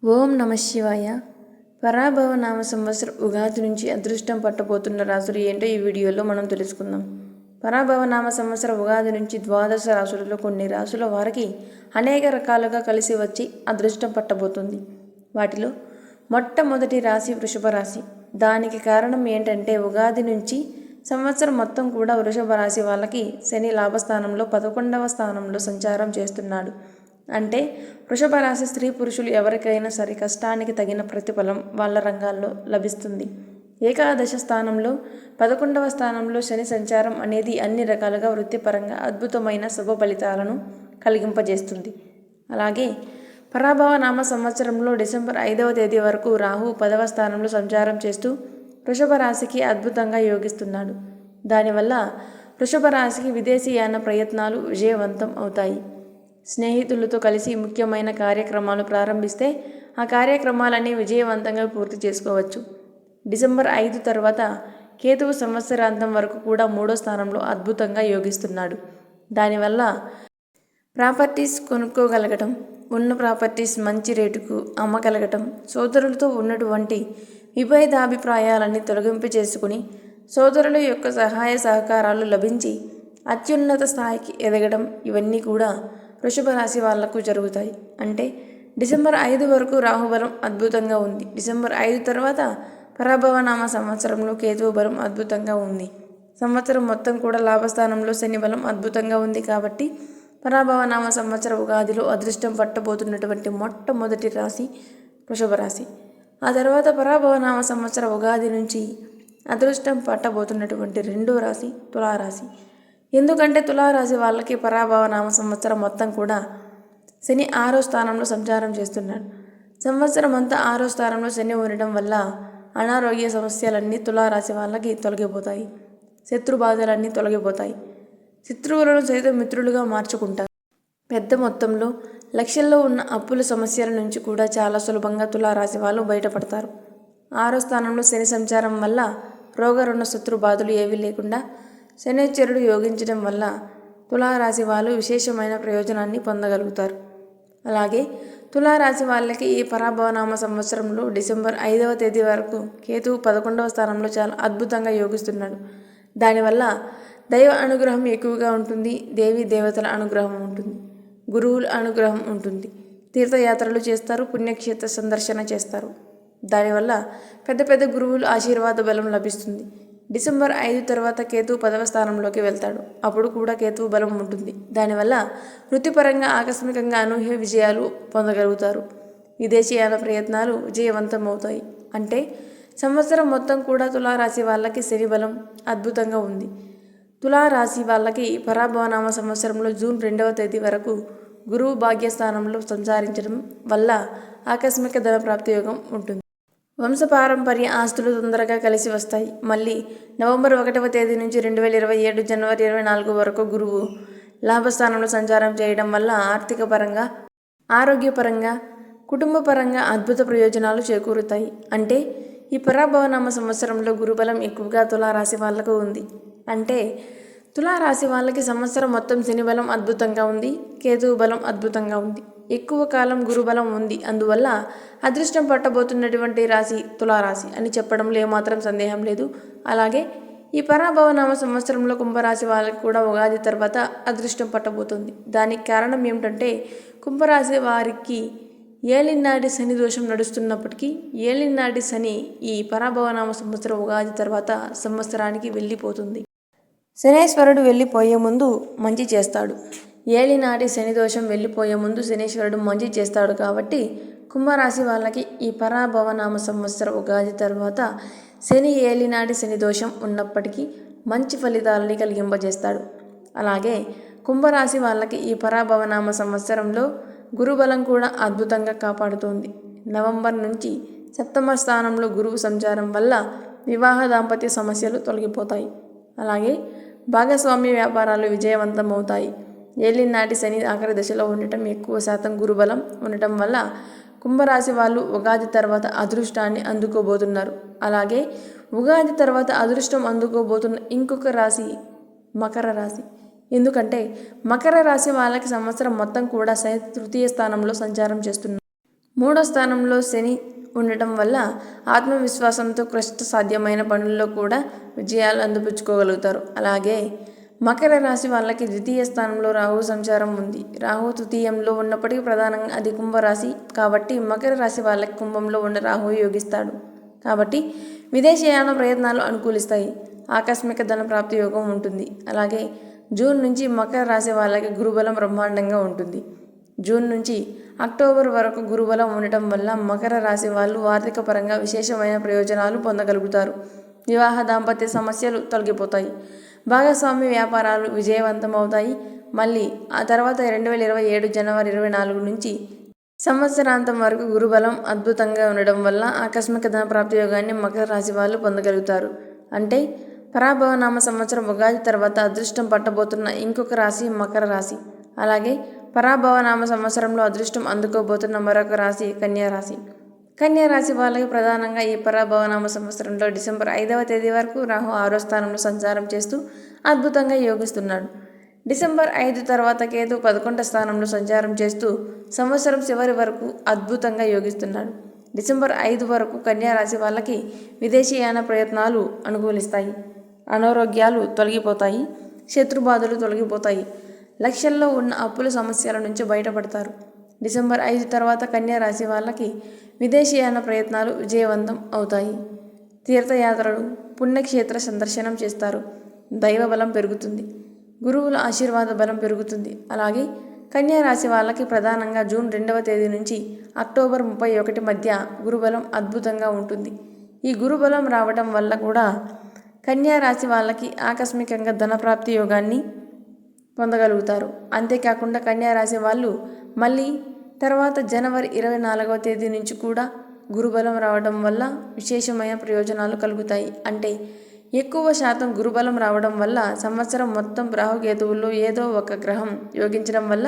ఓం నమ శివాయ. పరాభవ నామ సంవత్సరం ఉగాది నుంచి అదృష్టం పట్టబోతున్న రాశులు ఏంటో ఈ వీడియోలో మనం తెలుసుకుందాం. పరాభవ నామ సంవత్సరం ఉగాది నుంచి ద్వాదశ రాశులలో కొన్ని రాశుల వారికి అనేక రకాలుగా కలిసి వచ్చి అదృష్టం పట్టబోతుంది. వాటిలో మొట్టమొదటి రాశి వృషభ రాశి. దానికి కారణం ఏంటంటే ఉగాది నుంచి సంవత్సరం మొత్తం కూడా వృషభ రాశి వాళ్ళకి శని లాభస్థానంలో 11వ స్థానంలో సంచారం చేస్తున్నాడు. అంటే వృషభ రాశి స్త్రీ పురుషులు ఎవరికైనా సరే కష్టానికి తగిన ప్రతిఫలం వాళ్ళ రంగాల్లో లభిస్తుంది. ఏకాదశ స్థానంలో 11వ స్థానంలో శని సంచారం అనేది అన్ని రకాలుగా వృత్తిపరంగా అద్భుతమైన శుభ ఫలితాలను కలిగింపజేస్తుంది. అలాగే పరాభవ నామ సంవత్సరంలో డిసెంబర్ 5వ తేదీ వరకు రాహు 10వ స్థానంలో సంచారం చేస్తూ వృషభ రాశికి అద్భుతంగా యోగిస్తున్నాడు. దానివల్ల వృషభ రాశికి విదేశీయాన ప్రయత్నాలు విజయవంతం అవుతాయి. స్నేహితులతో కలిసి ముఖ్యమైన కార్యక్రమాలు ప్రారంభిస్తే ఆ కార్యక్రమాలన్నీ విజయవంతంగా పూర్తి చేసుకోవచ్చు. డిసెంబర్ 5 తర్వాత కేతువు సంవత్సరాంతం వరకు కూడా 3వ స్థానంలో అద్భుతంగా యోగిస్తున్నాడు. దానివల్ల ప్రాపర్టీస్ కొనుక్కోగలగటం, ఉన్న ప్రాపర్టీస్ మంచి రేటుకు అమ్మగలగటం, సోదరులతో ఉన్నటువంటి విభేదాభిప్రాయాలన్నీ తొలగింపు చేసుకుని సోదరుల యొక్క సహాయ సహకారాలు లభించి అత్యున్నత స్థాయికి ఎదగడం, ఇవన్నీ కూడా వృషభ రాశి వాళ్లకు జరుగుతాయి. అంటే డిసెంబర్ 5 వరకు రాహుబలం అద్భుతంగా ఉంది. డిసెంబర్ 5 తర్వాత పరాభవనామ సంవత్సరంలో కేతువు బలం అద్భుతంగా ఉంది. సంవత్సరం మొత్తం కూడా లాభస్థానంలో శని బలం అద్భుతంగా ఉంది. కాబట్టి పరాభవనామ సంవత్సర ఉగాదిలో అదృష్టం పట్టబోతున్నటువంటి మొట్టమొదటి రాశి వృషభ రాశి. ఆ తర్వాత పరాభవనామ సంవత్సర ఉగాది నుంచి అదృష్టం పట్టబోతున్నటువంటి రెండో రాశి తులారాశి. ఎందుకంటే తులారాశి వాళ్ళకి పరాభవ నామ సంవత్సరం మొత్తం కూడా శని 6వ స్థానంలో సంచారం చేస్తున్నాడు. సంవత్సరం అంతా 6వ స్థానంలో శని ఉండడం వల్ల అనారోగ్య సమస్యలన్నీ తులారాశి వాళ్ళకి తొలగిపోతాయి. శత్రు బాధలన్నీ తొలగిపోతాయి. శత్రువులను సైతం మిత్రులుగా మార్చుకుంటారు. పెద్ద మొత్తంలో లక్షల్లో ఉన్న అప్పుల సమస్యల నుంచి కూడా చాలా సులభంగా తులారాశి వాళ్ళు బయటపడతారు. 6వ స్థానంలో శని సంచారం వల్ల రోగరుణ శత్రు బాధలు ఏవీ లేకుండా శనేశ్వరుడు యోగించడం వల్ల తులారాశి వాళ్ళు విశేషమైన ప్రయోజనాన్ని పొందగలుగుతారు. అలాగే తులారాశి వాళ్ళకి ఈ పరాభవనామ సంవత్సరంలో డిసెంబర్ 5వ తేదీ వరకు కేతువు 11వ స్థానంలో చాలా అద్భుతంగా యోగిస్తున్నాడు. దానివల్ల దైవ అనుగ్రహం ఎక్కువగా ఉంటుంది. దేవీ దేవతల అనుగ్రహం ఉంటుంది. గురువుల అనుగ్రహం ఉంటుంది. తీర్థయాత్రలు చేస్తారు. పుణ్యక్షేత్ర సందర్శన చేస్తారు. దానివల్ల పెద్ద పెద్ద గురువుల ఆశీర్వాద బలం లభిస్తుంది. డిసెంబర్ 5 తర్వాత కేతువు 10వ స్థానంలోకి వెళ్తాడు. అప్పుడు కూడా కేతువు బలం ఉంటుంది. దానివల్ల వృత్తిపరంగా ఆకస్మికంగా అనూహ్య విజయాలు పొందగలుగుతారు. విదేశీయాన ప్రయత్నాలు విజయవంతం అవుతాయి. అంటే సంవత్సరం మొత్తం కూడా తులారాశి వాళ్ళకి శని బలం అద్భుతంగా ఉంది. తులారాశి వాళ్ళకి పరాభవనామ సంవత్సరంలో జూన్ 2వ తేదీ వరకు గురువు భాగ్యస్థానంలో సంచరించడం వల్ల ఆకస్మిక ధన ప్రాప్తి యోగం ఉంటుంది. వంశపారంపర్య ఆస్తులు తొందరగా కలిసి వస్తాయి. మళ్ళీ నవంబర్ 1వ తేదీ నుంచి 2027 జనవరి 24 వరకు గురువు లాభస్థానంలో సంచారం చేయడం వల్ల ఆర్థిక పరంగా, ఆరోగ్యపరంగా, కుటుంబపరంగా అద్భుత ప్రయోజనాలు చేకూరుతాయి. అంటే ఈ పరాభవనామ సంవత్సరంలో గురుబలం ఎక్కువగా తులారాశి వాళ్లకు ఉంది. అంటే తులారాశి వాళ్ళకి సంవత్సరం మొత్తం శని బలం అద్భుతంగా ఉంది. కేతువు బలం అద్భుతంగా ఉంది. ఎక్కువ కాలం గురుబలం ఉంది. అందువల్ల అదృష్టం పట్టబోతున్నటువంటి రాశి తులారాశి అని చెప్పడంలో ఏమాత్రం సందేహం లేదు. అలాగే ఈ పరాభవనామ సంవత్సరంలో కుంభరాశి వాళ్ళకి కూడా ఉగాది తర్వాత అదృష్టం పట్టబోతుంది. దానికి కారణం ఏమిటంటే కుంభరాశి వారికి ఏలినాటి శని దోషం నడుస్తున్నప్పటికీ ఏలినాటి శని ఈ పరాభవనామ సంవత్సరం ఉగాది తర్వాత సంవత్సరానికి వెళ్ళిపోతుంది. శనేశ్వరుడు వెళ్ళిపోయే ముందు మంచి చేస్తాడు. ఏలినాటి శని దోషం వెళ్ళిపోయే ముందు శనేశ్వరుడు మంచి చేస్తాడు. కాబట్టి కుంభరాశి వాళ్ళకి ఈ పరాభవనామ సంవత్సర ఉగాది తర్వాత శని ఏలినాటి శని దోషం ఉన్నప్పటికీ మంచి ఫలితాలని కలిగింపజేస్తాడు. అలాగే కుంభరాశి వాళ్ళకి ఈ పరాభవనామ సంవత్సరంలో గురుబలం కూడా అద్భుతంగా కాపాడుతుంది. నవంబర్ నుంచి 7వ స్థానంలో గురువు సంచారం వల్ల వివాహ దాంపత్య సమస్యలు తొలగిపోతాయి. అలాగే భాగస్వామ్య వ్యాపారాలు విజయవంతం అవుతాయి. ఏలినాటి శని ఆఖరి దశలో ఉండటం, ఎక్కువ శాతం గురుబలం ఉండటం వల్ల కుంభరాశి వాళ్ళు ఉగాది తర్వాత అదృష్టాన్ని అందుకోబోతున్నారు. అలాగే ఉగాది తర్వాత అదృష్టం అందుకోబోతున్న ఇంకొక రాశి మకర రాశి. ఎందుకంటే మకర రాశి వాళ్ళకి సంవత్సరం మొత్తం కూడా శని 3వ స్థానంలో సంచారం చేస్తున్నారు. మూడో స్థానంలో శని ఉండటం వల్ల ఆత్మవిశ్వాసంతో కష్ట సాధ్యమైన పనుల్లో కూడా విజయాలు అందిపుచ్చుకోగలుగుతారు. అలాగే మకర రాశి వాళ్ళకి ద్వితీయ స్థానంలో రాహు సంచారం ఉంది. రాహు తృతీయంలో ఉన్నప్పటికీ ప్రధానంగా అది కుంభరాశి కాబట్టి మకర రాశి వాళ్ళకి కుంభంలో ఉన్న రాహు యోగిస్తాడు. కాబట్టి విదేశీయాన ప్రయత్నాలు అనుకూలిస్తాయి. ఆకస్మిక ధన ప్రాప్తి యోగం ఉంటుంది. అలాగే జూన్ నుంచి మకర రాశి వాళ్ళకి గురుబలం బ్రహ్మాండంగా ఉంటుంది. జూన్ నుంచి అక్టోబర్ వరకు గురుబలం ఉండటం వల్ల మకర రాశి వాళ్ళు ఆర్థిక పరంగా విశేషమైన ప్రయోజనాలు పొందగలుగుతారు. వివాహ దాంపత్య సమస్యలు తొలగిపోతాయి. భాగస్వామ్య వ్యాపారాలు విజయవంతం అవుతాయి. మళ్ళీ ఆ తర్వాత 2027 జనవరి 24 నుంచి సంవత్సరాంతం వరకు గురుబలం అద్భుతంగా ఉండడం వల్ల ఆకస్మిక ధన ప్రాప్తి యోగాన్ని మకర రాశి వాళ్ళు పొందగలుగుతారు. అంటే పరాభవనామ సంవత్సరం ఉగాది తర్వాత అదృష్టం పట్టబోతున్న ఇంకొక రాశి మకర రాశి. అలాగే పరాభవనామ సంవత్సరంలో అదృష్టం అందుకోబోతున్న మరొక రాశి కన్యా రాశి. కన్యా రాశి వాళ్ళకి ప్రధానంగా ఈ పరాభవనామ సంవత్సరంలో డిసెంబర్ 5వ తేదీ వరకు రాహు 6వ స్థానంలో సంచారం చేస్తూ అద్భుతంగా యోగిస్తున్నాడు. డిసెంబర్ 5 తర్వాత కేతు 11వ స్థానంలో సంచారం చేస్తూ సంవత్సరం చివరి వరకు అద్భుతంగా యోగిస్తున్నాడు. డిసెంబర్ 5 వరకు కన్యా రాశి వాళ్ళకి విదేశీయాన ప్రయత్నాలు అనుకూలిస్తాయి. అనారోగ్యాలు తొలగిపోతాయి. శత్రుబాధలు తొలగిపోతాయి. లక్షల్లో ఉన్న అప్పుల సమస్యల నుంచి బయటపడతారు. డిసెంబర్ 5 తర్వాత కన్యా రాశి వాళ్ళకి విదేశీయాన ప్రయత్నాలు విజయవంతం అవుతాయి. తీర్థయాత్రలు, పుణ్యక్షేత్ర సందర్శనం చేస్తారు. దైవ బలం పెరుగుతుంది. గురువుల ఆశీర్వాద బలం పెరుగుతుంది. అలాగే కన్యా రాశి వాళ్ళకి ప్రధానంగా జూన్ 2వ తేదీ నుంచి అక్టోబర్ 31 మధ్య గురుబలం అద్భుతంగా ఉంటుంది. ఈ గురుబలం రావటం వల్ల కూడా కన్యా రాశి వాళ్ళకి ఆకస్మికంగా ధనప్రాప్తి యోగాన్ని పొందగలుగుతారు. అంతేకాకుండా కన్యా రాశి వాళ్ళు మళ్ళీ తర్వాత జనవరి 24వ తేదీ నుంచి కూడా గురుబలం రావడం వల్ల విశేషమైన ప్రయోజనాలు కలుగుతాయి. అంటే ఎక్కువ శాతం గురుబలం రావడం వల్ల సంవత్సరం మొత్తం రాహుకేతువుల్లో ఏదో ఒక గ్రహం యోగించడం వల్ల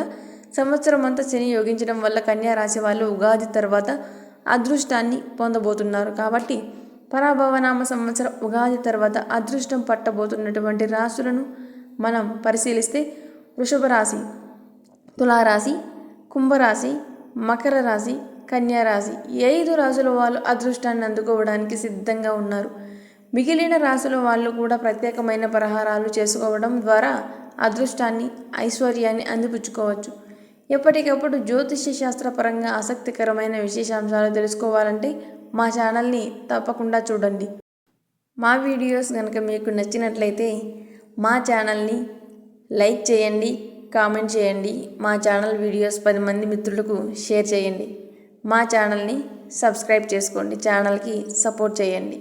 సంవత్సరం అంతా శని యోగించడం వల్ల కన్యా రాశి వాళ్ళు ఉగాది తర్వాత అదృష్టాన్ని పొందబోతున్నారు. కాబట్టి పరాభవనామ సంవత్సరం ఉగాది తర్వాత అదృష్టం పట్టబోతున్నటువంటి రాశులను మనం పరిశీలిస్తే వృషభ రాశి, తులారాశి, కుంభరాశి, మకర రాశి, కన్యా రాశి ఈ 5 రాశుల వాళ్ళు అదృష్టాన్ని అందుకోవడానికి సిద్ధంగా ఉన్నారు. మిగిలిన రాశుల వాళ్ళు కూడా ప్రత్యేకమైన పరిహారాలు చేసుకోవడం ద్వారా అదృష్టాన్ని, ఐశ్వర్యాన్ని అందిపుచ్చుకోవచ్చు. ఎప్పటికప్పుడు జ్యోతిష్య శాస్త్రపరంగా ఆసక్తికరమైన విశేషాంశాలు తెలుసుకోవాలంటే మా ఛానల్ని తప్పకుండా చూడండి. మా వీడియోస్ కనుక మీకు నచ్చినట్లయితే మా ఛానల్ని లైక్ చేయండి, కామెంట్ చేయండి. మా ఛానల్ వీడియోస్ 10 మంది మిత్రులకు షేర్ చేయండి. మా ఛానల్ని సబ్స్క్రైబ్ చేసుకోండి. ఛానల్కి సపోర్ట్ చేయండి.